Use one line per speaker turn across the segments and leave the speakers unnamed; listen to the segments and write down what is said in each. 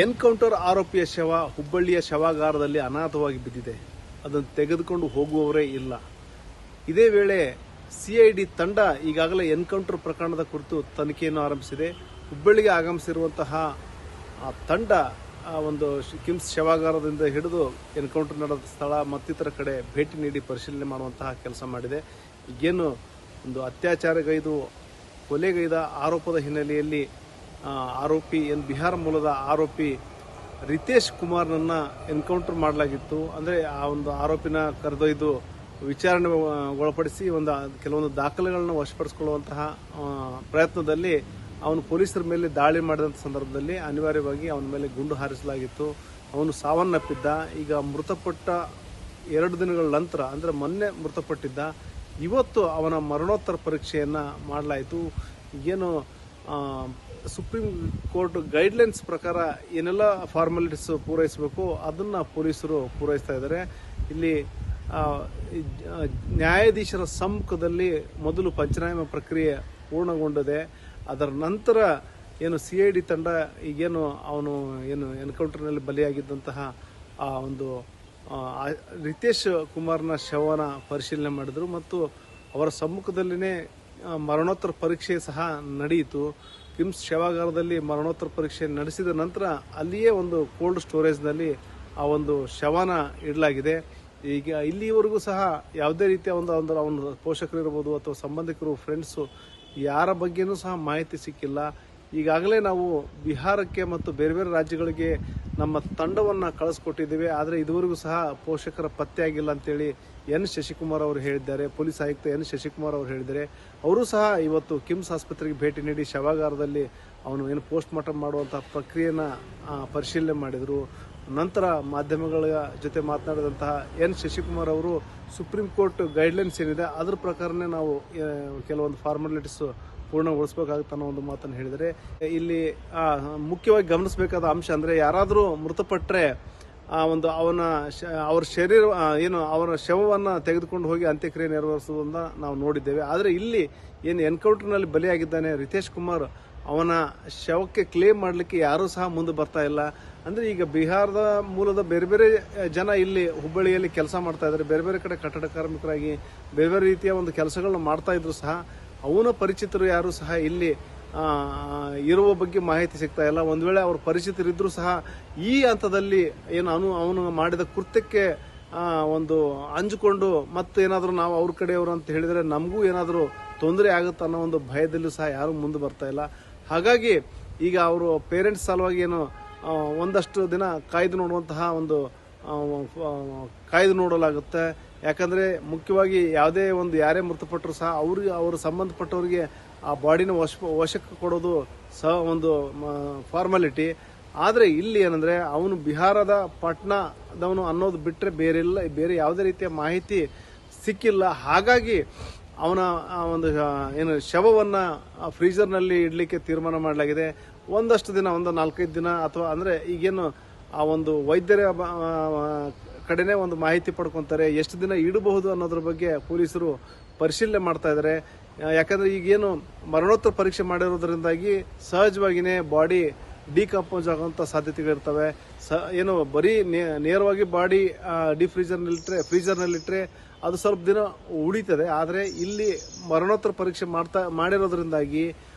Encounter ಆರೋಪಿಯ ಶವ ಹುಬ್ಬಳ್ಳಿಯ ಶವಾಗಾರದಲ್ಲಿ ಅನಾಥವಾಗಿ ಬಿದ್ದಿದೆ. ಅದನ್ನು ತೆಗೆದುಕೊಂಡು ಹೋಗುವವರೇ ಇಲ್ಲ. ಇದೇ ವೇಳೆ ಸಿಐಡಿ ತಂಡ ಈಗಾಗಲೇ ಎನ್ಕೌಂಟರ್ ಪ್ರಕರಣದ ಕುರಿತು ತನಿಖೆಯನ್ನು ಆರಂಭಿಸಿದೆ. ಹುಬ್ಬಳ್ಳಿಗೆ ಆಗಮಿಸಿರುವಂತಹ ತಂಡ ಒಂದು ಕಿಮ್ಸ್ ಶವಾಗಾರದಿಂದ ಹಿಡಿದು ಎನ್ಕೌಂಟರ್ ನಡೆದ ಸ್ಥಳ ಮತ್ತಿತರ ಕಡೆ ಭೇಟಿ ನೀಡಿ ಪರಿಶೀಲನೆ ಮಾಡುವಂತಹ ಕೆಲಸ ಮಾಡಿದೆ. ಈಗೇನು ಒಂದು ಅತ್ಯಾಚಾರಗೈದು ಕೊಲೆಗೈದ ಆರೋಪದ ಹಿನ್ನೆಲೆಯಲ್ಲಿ ಆರೋಪಿ ಬಿಹಾರ ಮೂಲದ ಆರೋಪಿ ರಿತೇಶ್ ಕುಮಾರ್ನನ್ನ ಎನ್ಕೌಂಟರ್ ಮಾಡಲಾಗಿತ್ತು. ಅಂದರೆ ಆ ಒಂದು ಆರೋಪಿನ ಕರೆದೊಯ್ದು ವಿಚಾರಣೆ ಒಳಪಡಿಸಿ ಕೆಲವೊಂದು ದಾಖಲೆಗಳನ್ನು ವಶಪಡಿಸಿಕೊಳ್ಳುವಂತಹ ಪ್ರಯತ್ನದಲ್ಲಿ ಅವನು ಪೊಲೀಸರ ಮೇಲೆ ದಾಳಿ ಮಾಡಿದಂಥ ಸಂದರ್ಭದಲ್ಲಿ ಅನಿವಾರ್ಯವಾಗಿ ಅವನ ಮೇಲೆ ಗುಂಡು ಹಾರಿಸಲಾಗಿತ್ತು. ಅವನು ಸಾವನ್ನಪ್ಪಿದ್ದ. ಈಗ ಮೃತಪಟ್ಟ 2 ದಿನಗಳ ನಂತರ ಅಂದರೆ ಮೊನ್ನೆ ಮೃತಪಟ್ಟಿದ್ದ. ಇವತ್ತು ಅವನ ಮರಣೋತ್ತರ ಪರೀಕ್ಷೆಯನ್ನು ಮಾಡಲಾಯಿತು. ಏನು ಸುಪ್ರೀಂ ಕೋರ್ಟ್ ಗೈಡ್ಲೈನ್ಸ್ ಪ್ರಕಾರ ಏನೆಲ್ಲ ಫಾರ್ಮಾಲಿಟೀಸ್ ಪೂರೈಸಬೇಕು ಅದನ್ನು ಪೊಲೀಸರು ಪೂರೈಸ್ತಾ ಇದ್ದಾರೆ. ಇಲ್ಲಿ ನ್ಯಾಯಾಧೀಶರ ಸಮ್ಮುಖದಲ್ಲಿ ಮೊದಲು ಪಂಚನಾಮ ಪ್ರಕ್ರಿಯೆ ಪೂರ್ಣಗೊಂಡಿದೆ. ಅದರ ನಂತರ ಏನು ಸಿಐಡಿ ತಂಡ ಈಗೇನು ಅವನು ಎನ್ಕೌಂಟರ್ನಲ್ಲಿ ಬಲಿಯಾಗಿದ್ದಂತಹ ಆ ಒಂದು ರಿತೇಶ್ ಕುಮಾರ್ನ ಶವನ ಪರಿಶೀಲನೆ ಮಾಡಿದರು ಮತ್ತು ಅವರ ಸಮ್ಮುಖದಲ್ಲಿನೇ ಮರಣೋತ್ತರ ಪರೀಕ್ಷೆ ಸಹ ನಡೆಯಿತು. ಕಿಮ್ಸ್ ಶವಾಗಾರದಲ್ಲಿ ಮರಣೋತ್ತರ ಪರೀಕ್ಷೆ ನಡೆಸಿದ ನಂತರ ಅಲ್ಲಿಯೇ ಒಂದು ಕೋಲ್ಡ್ ಸ್ಟೋರೇಜ್ನಲ್ಲಿ ಆ ಒಂದು ಶವನ ಇಡಲಾಗಿದೆ. ಈಗ ಇಲ್ಲಿವರೆಗೂ ಸಹ ಯಾವುದೇ ರೀತಿಯ ಅವನ ಪೋಷಕರು ಇರ್ಬೋದು ಅಥವಾ ಸಂಬಂಧಿಕರು, ಫ್ರೆಂಡ್ಸು ಯಾರ ಬಗ್ಗೆನೂ ಸಹ ಮಾಹಿತಿ ಸಿಕ್ಕಿಲ್ಲ. ಈಗಾಗಲೇ ನಾವು ಬಿಹಾರಕ್ಕೆ ಮತ್ತು ಬೇರೆ ಬೇರೆ ರಾಜ್ಯಗಳಿಗೆ ನಮ್ಮ ತಂಡವನ್ನು ಕಳಿಸ್ಕೊಟ್ಟಿದ್ದೇವೆ. ಆದರೆ ಇದುವರೆಗೂ ಸಹ ಪೋಷಕರ ಪತ್ತೆ ಆಗಿಲ್ಲ ಅಂತೇಳಿ ಎನ್ ಶಶಿಕುಮಾರ್ ಅವರು ಹೇಳಿದ್ದಾರೆ. ಪೊಲೀಸ್ ಆಯುಕ್ತ ಎನ್ ಶಶಿಕುಮಾರ್ ಅವರು ಹೇಳಿದ್ದಾರೆ. ಅವರು ಸಹ ಇವತ್ತು ಕಿಮ್ಸ್ ಆಸ್ಪತ್ರೆಗೆ ಭೇಟಿ ನೀಡಿ ಶವಾಗಾರದಲ್ಲಿ ಅವನು ಪೋಸ್ಟ್ ಮಾರ್ಟಮ್ ಮಾಡುವಂತಹ ಪ್ರಕ್ರಿಯೆನ ಪರಿಶೀಲನೆ ಮಾಡಿದರು. ನಂತರ ಮಾಧ್ಯಮಗಳ ಜೊತೆ ಮಾತನಾಡಿದಂತಹ ಎನ್ ಶಶಿಕುಮಾರ್ ಅವರು ಸುಪ್ರೀಂ ಕೋರ್ಟ್ ಗೈಡ್ಲೈನ್ಸ್ ಏನಿದೆ ಅದರ ಪ್ರಕಾರನೇ ನಾವು ಕೆಲವೊಂದು ಫಾರ್ಮಾಲಿಟೀಸ್ ಪೂರ್ಣಗೊಳಿಸಬೇಕಾಗುತ್ತೆ ಅನ್ನೋ ಒಂದು ಮಾತನ್ನು ಹೇಳಿದರೆ, ಇಲ್ಲಿ ಮುಖ್ಯವಾಗಿ ಗಮನಿಸಬೇಕಾದ ಅಂಶ ಅಂದರೆ ಯಾರಾದರೂ ಮೃತಪಟ್ಟರೆ ಅವರ ಶರೀರ ಅವರ ಶವವನ್ನು ತೆಗೆದುಕೊಂಡು ಹೋಗಿ ಅಂತ್ಯಕ್ರಿಯೆ ನೆರವೇರಿಸುವುದನ್ನು ನಾವು ನೋಡಿದ್ದೇವೆ. ಆದರೆ ಇಲ್ಲಿ ಎನ್ಕೌಂಟರ್ನಲ್ಲಿ ಬಲಿಯಾಗಿದ್ದಾನೆ ರಿತೇಶ್ ಕುಮಾರ್, ಅವನ ಶವಕ್ಕೆ ಕ್ಲೇಮ್ ಮಾಡಲಿಕ್ಕೆ ಯಾರೂ ಸಹ ಮುಂದೆ ಬರ್ತಾ ಇಲ್ಲ. ಅಂದರೆ ಈಗ ಬಿಹಾರದ ಮೂಲದ ಬೇರೆ ಬೇರೆ ಜನ ಇಲ್ಲಿ ಹುಬ್ಬಳ್ಳಿಯಲ್ಲಿ ಕೆಲಸ ಮಾಡ್ತಾ ಇದ್ದಾರೆ. ಬೇರೆ ಬೇರೆ ಕಡೆ ಕಟ್ಟಡ ಕಾರ್ಮಿಕರಾಗಿ ಬೇರೆ ಬೇರೆ ರೀತಿಯ ಒಂದು ಕೆಲಸಗಳನ್ನ ಮಾಡ್ತಾ ಇದ್ರು ಸಹ ಅವನ ಪರಿಚಿತರು ಯಾರು ಸಹ ಇಲ್ಲಿ ಇರುವ ಬಗ್ಗೆ ಮಾಹಿತಿ ಸಿಗ್ತಾ ಇಲ್ಲ. ಒಂದು ವೇಳೆ ಅವ್ರ ಪರಿಚಿತರಿದ್ರೂ ಸಹ ಈ ಹಂತದಲ್ಲಿ ಅವನು ಮಾಡಿದ ಕೃತ್ಯಕ್ಕೆ ಒಂದು ಅಂಜಿಕೊಂಡು ಮತ್ತೇನಾದರೂ ನಾವು ಅವ್ರ ಕಡೆಯವರು ಅಂತ ಹೇಳಿದರೆ ನಮಗೂ ಏನಾದರೂ ತೊಂದರೆ ಆಗುತ್ತೆ ಅನ್ನೋ ಒಂದು ಭಯದಲ್ಲೂ ಸಹ ಯಾರೂ ಮುಂದೆ ಬರ್ತಾ ಇಲ್ಲ. ಹಾಗಾಗಿ ಈಗ ಅವರು ಪೇರೆಂಟ್ಸ್ ಸಲುವಾಗಿ ಒಂದಷ್ಟು ದಿನ ಕಾಯ್ದು ನೋಡುವಂತಹ ಕಾಯ್ದು ನೋಡಲಾಗುತ್ತೆ. ಯಾಕಂದರೆ ಮುಖ್ಯವಾಗಿ ಯಾರೇ ಮೃತಪಟ್ಟರು ಸಹ ಅವರು ಸಂಬಂಧಪಟ್ಟವರಿಗೆ ಆ ಬಾಡಿನ ವಶಕ್ಕೆ ಕೊಡೋದು ಸಹ ಒಂದು ಫಾರ್ಮಾಲಿಟಿ. ಆದರೆ ಇಲ್ಲಿ ಏನಂದರೆ ಅವನು ಬಿಹಾರದ ಪಾಟ್ನಾದವನು ಅನ್ನೋದು ಬಿಟ್ಟರೆ ಬೇರೆ ಯಾವುದೇ ರೀತಿಯ ಮಾಹಿತಿ ಸಿಕ್ಕಿಲ್ಲ. ಹಾಗಾಗಿ ಅವನ ಶವವನ್ನು ಫ್ರೀಜರ್ನಲ್ಲಿ ಇಡಲಿಕ್ಕೆ ತೀರ್ಮಾನ ಮಾಡಲಾಗಿದೆ. ಒಂದಷ್ಟು ದಿನ 4-5 ದಿನ ಅಥವಾ ಅಂದರೆ ಈಗೇನು ಆ ಒಂದು ವೈದ್ಯರ ಕಡೆನೇ ಒಂದು ಮಾಹಿತಿ ಪಡ್ಕೊತಾರೆ. ಎಷ್ಟು ದಿನ ಇಡಬಹುದು ಅನ್ನೋದ್ರ ಬಗ್ಗೆ ಪೊಲೀಸರು ಪರಿಶೀಲನೆ ಮಾಡ್ತಾ ಇದ್ದಾರೆ. ಯಾಕಂದರೆ ಈಗೇನು ಮರಣೋತ್ತರ ಪರೀಕ್ಷೆ ಮಾಡಿರೋದ್ರಿಂದಾಗಿ ಸಹಜವಾಗಿಯೇ ಬಾಡಿ ಡಿಕಂಪೋಸ್ ಆಗುವಂಥ ಸಾಧ್ಯತೆಗಳಿರ್ತವೆ. ಬರೀ ನೇರವಾಗಿ ಬಾಡಿ ಫ್ರೀಜರ್ನಲ್ಲಿಟ್ಟರೆ ಅದು ಸ್ವಲ್ಪ ದಿನ ಉಳಿತದೆ. ಆದರೆ ಇಲ್ಲಿ ಮರಣೋತ್ತರ ಪರೀಕ್ಷೆ ಮಾಡಿರೋದ್ರಿಂದಾಗಿ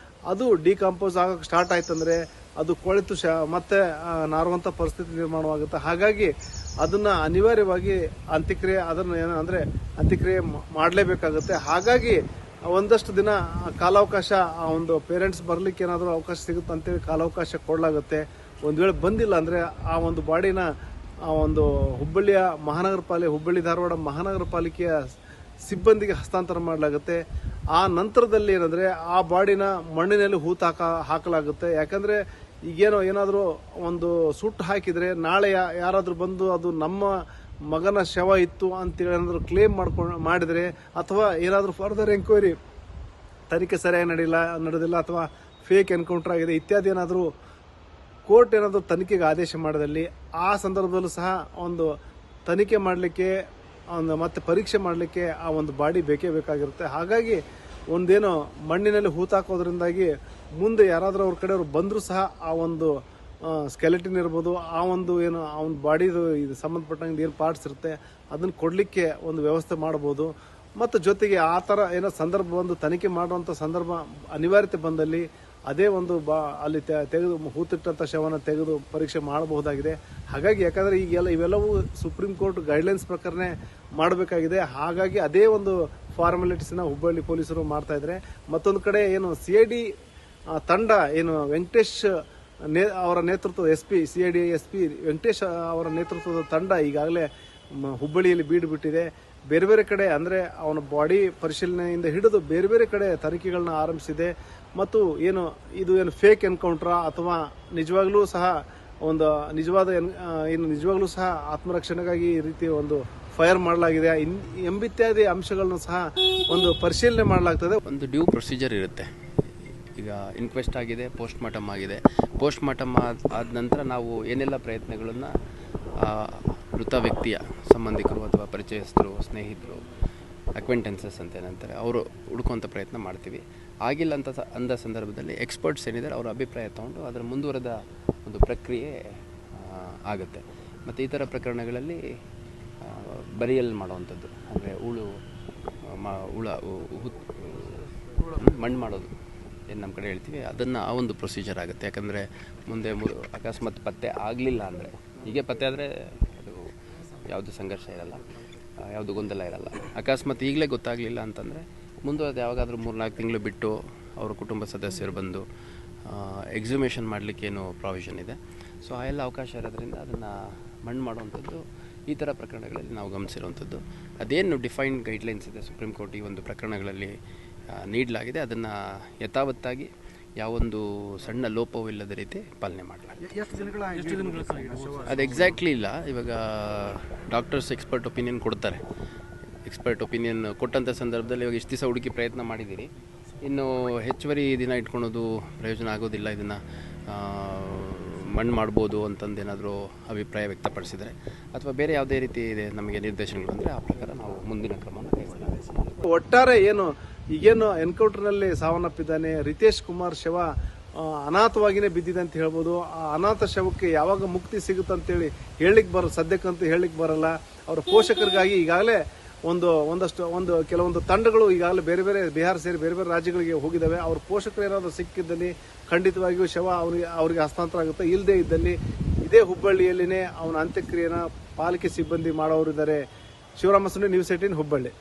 ಅದು ಡಿಕಂಪೋಸ್ ಆಗೋಕ್ಕೆ ಸ್ಟಾರ್ಟ್ ಆಯ್ತಂದ್ರೆ ಅದು ಕೊಳೆತು ಮತ್ತೆ ನಾರುವಂಥ ಪರಿಸ್ಥಿತಿ ನಿರ್ಮಾಣವಾಗುತ್ತೆ. ಹಾಗಾಗಿ ಅದನ್ನ ಅನಿವಾರ್ಯವಾಗಿ ಅಂತ್ಯಕ್ರಿಯೆ ಮಾಡಲೇಬೇಕಾಗುತ್ತೆ. ಹಾಗಾಗಿ ಒಂದಷ್ಟು ದಿನ ಕಾಲಾವಕಾಶ ಒಂದು ಪೇರೆಂಟ್ಸ್ ಬರಲಿಕ್ಕೆ ಏನಾದರೂ ಅವಕಾಶ ಸಿಗುತ್ತೆ ಅಂತೇಳಿ ಕಾಲಾವಕಾಶ ಕೊಡಲಾಗುತ್ತೆ. ಒಂದು ವೇಳೆ ಬಂದಿಲ್ಲ ಅಂದರೆ ಆ ಒಂದು ಬಾಡಿನ ಹುಬ್ಬಳ್ಳಿ ಧಾರವಾಡ ಮಹಾನಗರ ಪಾಲಿಕೆಯ ಸಿಬ್ಬಂದಿಗೆ ಹಸ್ತಾಂತರ ಮಾಡಲಾಗುತ್ತೆ. ಆ ನಂತರದಲ್ಲಿ ಏನಂದರೆ ಆ ಬಾಡಿನ ಮಣ್ಣಿನಲ್ಲಿ ಹಾಕಲಾಗುತ್ತೆ. ಯಾಕಂದರೆ ಏನಾದರೂ ಒಂದು ಸುಟ್ಟು ಹಾಕಿದರೆ ನಾಳೆ ಯಾರಾದರೂ ಬಂದು ಅದು ನಮ್ಮ ಮಗನ ಶವ ಇತ್ತು ಅಂತೇಳಿ ಏನಾದರೂ ಕ್ಲೇಮ್ ಮಾಡಿದರೆ ಅಥವಾ ಏನಾದರೂ ಫರ್ದರ್ ಎಂಕ್ವೈರಿ ತನಿಖೆ ಸರಿಯಾಗಿ ನಡೆದಿಲ್ಲ ಅಥವಾ ಫೇಕ್ ಎನ್ಕೌಂಟರ್ ಆಗಿದೆ ಇತ್ಯಾದಿ ಏನಾದರೂ ಕೋರ್ಟ್ ಏನಾದರೂ ತನಿಖೆಗೆ ಆದೇಶ ಮಾಡಿದಲ್ಲಿ ಆ ಸಂದರ್ಭದಲ್ಲೂ ಸಹ ಒಂದು ತನಿಖೆ ಮಾಡಲಿಕ್ಕೆ ಮತ್ತೆ ಪರೀಕ್ಷೆ ಮಾಡಲಿಕ್ಕೆ ಆ ಒಂದು ಬಾಡಿ ಬೇಕೇ ಬೇಕಾಗಿರುತ್ತೆ. ಹಾಗಾಗಿ ಮಣ್ಣಿನಲ್ಲಿ ಹೂತಾಕೋದ್ರಿಂದಾಗಿ ಮುಂದೆ ಯಾರಾದರೂ ಅವ್ರ ಕಡೆಯವರು ಬಂದರೂ ಸಹ ಆ ಒಂದು ಸ್ಕೆಲೆಟಿನ್ ಇರ್ಬೋದು, ಆ ಒಂದು ಏನು ಅವನ ಬಾಡಿದು ಇದು ಸಂಬಂಧಪಟ್ಟಂಗೆ ಏನು ಪಾರ್ಟ್ಸ್ ಇರುತ್ತೆ ಅದನ್ನು ಕೊಡಲಿಕ್ಕೆ ಒಂದು ವ್ಯವಸ್ಥೆ ಮಾಡ್ಬೋದು. ಮತ್ತು ಜೊತೆಗೆ ಆ ಥರ ಏನೋ ಸಂದರ್ಭ ಬಂದು ತನಿಖೆ ಮಾಡುವಂಥ ಸಂದರ್ಭ ಅನಿವಾರ್ಯತೆ ಬಂದಲ್ಲಿ ಅದೇ ಒಂದು ಅಲ್ಲಿ ತೆಗೆದು ಹೂತಿಟ್ಟಂಥ ಶವನ ತೆಗೆದು ಪರೀಕ್ಷೆ ಮಾಡಬಹುದಾಗಿದೆ. ಹಾಗಾಗಿ ಯಾಕಂದರೆ ಈಗೆಲ್ಲ ಇವೆಲ್ಲವೂ ಸುಪ್ರೀಂ ಕೋರ್ಟ್ ಗೈಡ್ಲೈನ್ಸ್ ಪ್ರಕಾರನೇ ಮಾಡಬೇಕಾಗಿದೆ. ಹಾಗಾಗಿ ಅದೇ ಒಂದು ಫಾರ್ಮಾಲಿಟೀಸ್ನ ಹುಬ್ಬಳ್ಳಿ ಪೊಲೀಸರು ಮಾಡ್ತಾ ಇದ್ದಾರೆ. ಮತ್ತೊಂದು ಕಡೆ ಏನು CID ತಂಡ ಏನು ವೆಂಕಟೇಶ್ ಅವರ ನೇತೃತ್ವದ CID SP ವೆಂಕಟೇಶ್ ಅವರ ನೇತೃತ್ವದ ತಂಡ ಈಗಾಗಲೇ ಹುಬ್ಬಳ್ಳಿಯಲ್ಲಿ ಬೀಡು ಬಿಟ್ಟಿದೆ. ಬೇರೆ ಬೇರೆ ಕಡೆ ಅಂದರೆ ಅವನ ಬಾಡಿ ಪರಿಶೀಲನೆಯಿಂದ ಹಿಡಿದು ಬೇರೆ ಬೇರೆ ಕಡೆ ತನಿಖೆಗಳನ್ನ ಆರಂಭಿಸಿದೆ. ಮತ್ತು ಇದು ಫೇಕ್ ಎನ್ಕೌಂಟ್ರಾ ಅಥವಾ ನಿಜವಾಗ್ಲೂ ಸಹ ಒಂದು ನಿಜವಾಗ್ಲೂ ಸಹ ಆತ್ಮರಕ್ಷಣೆಗಾಗಿ ಈ ರೀತಿ ಒಂದು ಫೈರ್ ಮಾಡಲಾಗಿದೆ ಎಂಬಿತ್ಯಾದಿ ಅಂಶಗಳನ್ನು ಸಹ ಒಂದು ಪರಿಶೀಲನೆ ಮಾಡಲಾಗ್ತದೆ.
ಒಂದು ಡ್ಯೂ ಪ್ರೊಸೀಜರ್ ಇರುತ್ತೆ. ಈಗ ಇನ್ಕ್ವೆಸ್ಟ್ ಆಗಿದೆ, ಪೋಸ್ಟ್ ಮಾರ್ಟಮ್ ಆಗಿದೆ. ಪೋಸ್ಟ್ ಮಾರ್ಟಮ್ ಆದ ನಂತರ ನಾವು ಏನೆಲ್ಲ ಪ್ರಯತ್ನಗಳನ್ನು ಮೃತ ವ್ಯಕ್ತಿಯ ಸಂಬಂಧಿಕರು ಅಥವಾ ಪರಿಚಯಸ್ಥರು, ಸ್ನೇಹಿತರು, ಅಕ್ವೆಂಟೆನ್ಸಸ್ ಅಂತ ಏನಂತಾರೆ, ಅವರು ಹುಡ್ಕೋಂಥ ಪ್ರಯತ್ನ ಮಾಡ್ತೀವಿ. ಆಗಿಲ್ಲ ಅಂದ ಸಂದರ್ಭದಲ್ಲಿ ಎಕ್ಸ್ಪರ್ಟ್ಸ್ ಏನಿದ್ದಾರೆ ಅವರ ಅಭಿಪ್ರಾಯ ತೊಗೊಂಡು ಅದರ ಮುಂದುವರೆದ ಒಂದು ಪ್ರಕ್ರಿಯೆ ಆಗುತ್ತೆ. ಮತ್ತು ಈ ಥರ ಪ್ರಕರಣಗಳಲ್ಲಿ ಬರಿಯಲ್ ಮಾಡುವಂಥದ್ದು ಅಂದರೆ ಮಣ್ಣು ಮಾಡೋದು ಏನು ನಮ್ಮ ಕಡೆ ಹೇಳ್ತೀವಿ, ಅದನ್ನು ಆ ಒಂದು ಪ್ರೊಸೀಜರ್ ಆಗುತ್ತೆ. ಯಾಕಂದರೆ ಮುಂದೆ ಅಕಸ್ಮಾತ್ ಪತ್ತೆ ಆಗಲಿಲ್ಲ ಅಂದರೆ, ಹೀಗೆ ಪತ್ತೆ ಆದರೆ ಅದು ಯಾವುದು ಸಂಘರ್ಷ ಇರಲ್ಲ, ಯಾವುದು ಗೊಂದಲ ಇರಲ್ಲ. ಅಕಸ್ಮಾತ್ ಈಗಲೇ ಗೊತ್ತಾಗಲಿಲ್ಲ ಅಂತಂದರೆ ಮುಂದುವರೆದು ಯಾವಾಗಾದರೂ 3-4 ತಿಂಗಳು ಬಿಟ್ಟು ಅವರ ಕುಟುಂಬ ಸದಸ್ಯರು ಬಂದು ಎಕ್ಸಿಮೇಷನ್ ಮಾಡಲಿಕ್ಕೇನು ಪ್ರಾವಿಷನ್ ಇದೆ. ಸೊ ಆ ಎಲ್ಲ ಅವಕಾಶ ಇರೋದ್ರಿಂದ ಅದನ್ನು ಮಣ್ಣು ಮಾಡುವಂಥದ್ದು ಈ ಥರ ಪ್ರಕರಣಗಳಲ್ಲಿ ನಾವು ಗಮನಿಸಿರುವಂಥದ್ದು. ಅದೇನು ಡಿಫೈನ್ಡ್ ಗೈಡ್ಲೈನ್ಸ್ ಇದೆ ಸುಪ್ರೀಂ ಕೋರ್ಟ್ ಈ ಒಂದು ಪ್ರಕರಣಗಳಲ್ಲಿ ನೀಡಲಾಗಿದೆ, ಅದನ್ನು ಯಥಾವತ್ತಾಗಿ ಯಾವೊಂದು ಸಣ್ಣ ಲೋಪವೂ ಇಲ್ಲದ ರೀತಿ ಪಾಲನೆ ಮಾಡಲಾಗಿದೆ. ಅದು ಎಕ್ಸಾಕ್ಟ್ಲಿ ಇಲ್ಲ. ಇವಾಗ ಡಾಕ್ಟರ್ಸ್ ಎಕ್ಸ್ಪರ್ಟ್ ಒಪಿನಿಯನ್ ಕೊಡ್ತಾರೆ. ಎಕ್ಸ್ಪರ್ಟ್ ಒಪಿನಿಯನ್ ಕೊಟ್ಟಂಥ ಸಂದರ್ಭದಲ್ಲಿ ಇವಾಗ ಇಷ್ಟು ದಿವಸ ಹುಡುಕಿ ಪ್ರಯತ್ನ ಮಾಡಿದ್ದೀರಿ, ಇನ್ನು ಹೆಚ್ಚುವರಿ ದಿನ ಇಟ್ಕೊಳೋದು ಪ್ರಯೋಜನ ಆಗೋದಿಲ್ಲ, ಇದನ್ನು ಮಣ್ಣು ಮಾಡ್ಬೋದು ಅಂತಂದೇನಾದರೂ ಅಭಿಪ್ರಾಯ ವ್ಯಕ್ತಪಡಿಸಿದರೆ ಅಥವಾ ಬೇರೆ ಯಾವುದೇ ರೀತಿ ಇದೆ ನಮಗೆ ನಿರ್ದೇಶನಗಳು ಅಂದರೆ ಆ ಪ್ರಕಾರ ನಾವು ಮುಂದಿನ ಕ್ರಮವನ್ನು ಕೈಗೊಳ್ಳಬೇಕು.
ಒಟ್ಟಾರೆ ಈಗೇನು ಎನ್ಕೌಂಟರ್ನಲ್ಲಿ ಸಾವನ್ನಪ್ಪಿದ್ದಾನೆ ರಿತೇಶ್ ಕುಮಾರ್ ಶವ ಅನಾಥವಾಗಿಯೇ ಬಿದ್ದಿದೆ ಅಂತ ಹೇಳ್ಬೋದು. ಆ ಅನಾಥ ಶವಕ್ಕೆ ಯಾವಾಗ ಮುಕ್ತಿ ಸಿಗುತ್ತಂತೇಳಿ ಸದ್ಯಕ್ಕಂತೂ ಹೇಳಲಿಕ್ಕೆ ಬರಲ್ಲ. ಅವರ ಪೋಷಕರಿಗಾಗಿ ಈಗಾಗಲೇ ಕೆಲವೊಂದು ತಂಡಗಳು ಈಗಾಗಲೇ ಬೇರೆ ಬೇರೆ ಬಿಹಾರ ಸೇರಿ ಬೇರೆ ಬೇರೆ ರಾಜ್ಯಗಳಿಗೆ ಹೋಗಿದ್ದಾವೆ. ಅವ್ರ ಪೋಷಕರು ಏನಾದರೂ ಸಿಕ್ಕಿದ್ದಲ್ಲಿ ಖಂಡಿತವಾಗಿಯೂ ಶವ ಅವರಿಗೆ ಹಸ್ತಾಂತರ ಆಗುತ್ತೆ. ಇಲ್ಲದೇ ಇದ್ದಲ್ಲಿ ಇದೇ ಹುಬ್ಬಳ್ಳಿಯಲ್ಲಿನೇ ಅವನ ಅಂತ್ಯಕ್ರಿಯೆನ ಪಾಲಿಕೆ ಸಿಬ್ಬಂದಿ ಮಾಡೋರಿದ್ದಾರೆ. ಶಿವರಾಮ ಸುನಿ, ನ್ಯೂಸ್ 18 ಹುಬ್ಬಳ್ಳಿ.